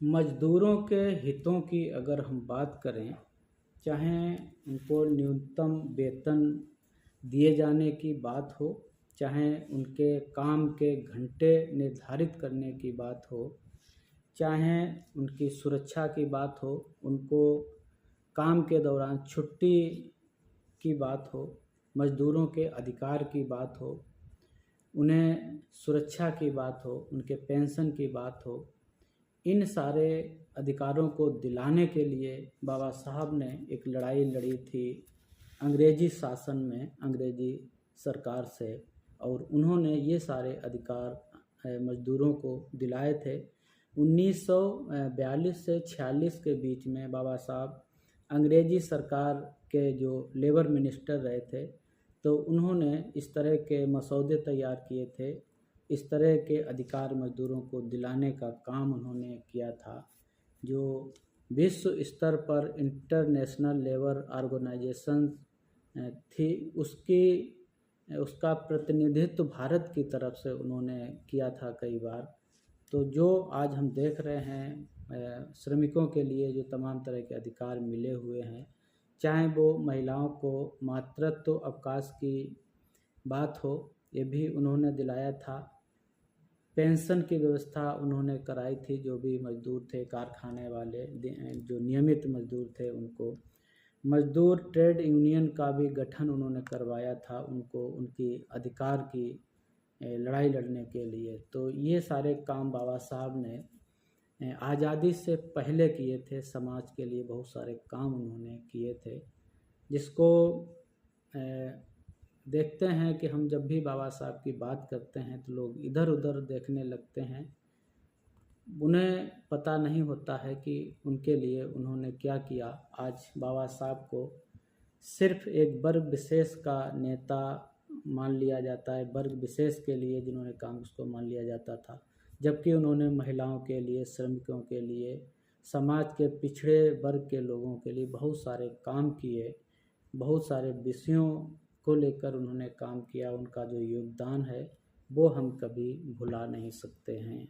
मज़दूरों के हितों की अगर हम बात करें, चाहे उनको न्यूनतम वेतन दिए जाने की बात हो, चाहे उनके काम के घंटे निर्धारित करने की बात हो, चाहे उनकी सुरक्षा की बात हो, उनको काम के दौरान छुट्टी की बात हो, मज़दूरों के अधिकार की बात हो, उन्हें सुरक्षा की बात हो, उनके पेंशन की बात हो, इन सारे अधिकारों को दिलाने के लिए बाबा साहब ने एक लड़ाई लड़ी थी अंग्रेजी शासन में, अंग्रेजी सरकार से, और उन्होंने ये सारे अधिकार मज़दूरों को दिलाए थे। 1942 से 46 के बीच में बाबा साहब अंग्रेजी सरकार के जो लेबर मिनिस्टर रहे थे, तो उन्होंने इस तरह के मसौदे तैयार किए थे, इस तरह के अधिकार मज़दूरों को दिलाने का काम उन्होंने किया था, जो विश्व स्तर पर इंटरनेशनल लेबर ऑर्गेनाइजेशन थी, उसका प्रतिनिधित्व भारत की तरफ से उन्होंने किया था कई बार। तो जो आज हम देख रहे हैं श्रमिकों के लिए जो तमाम तरह के अधिकार मिले हुए हैं, चाहे वो महिलाओं को मातृत्व अवकाश की बात हो, ये भी उन्होंने दिलाया था। पेंशन की व्यवस्था उन्होंने कराई थी, जो भी मज़दूर थे कारखाने वाले, जो नियमित मज़दूर थे उनको। मज़दूर ट्रेड यूनियन का भी गठन उन्होंने करवाया था उनको, उनकी अधिकार की लड़ाई लड़ने के लिए। तो ये सारे काम बाबा साहब ने आज़ादी से पहले किए थे, समाज के लिए बहुत सारे काम उन्होंने किए थे, जिसको देखते हैं कि हम जब भी बाबा साहब की बात करते हैं तो लोग इधर उधर देखने लगते हैं। उन्हें पता नहीं होता है कि उनके लिए उन्होंने क्या किया। आज बाबा साहब को सिर्फ एक वर्ग विशेष का नेता मान लिया जाता है, वर्ग विशेष के लिए जिन्होंने काम उसको मान लिया जाता था, जबकि उन्होंने महिलाओं के लिए, श्रमिकों के लिए, समाज के पिछड़े वर्ग के लोगों के लिए बहुत सारे काम किए, बहुत सारे विषयों को लेकर उन्होंने काम किया। उनका जो योगदान है वो हम कभी भुला नहीं सकते हैं।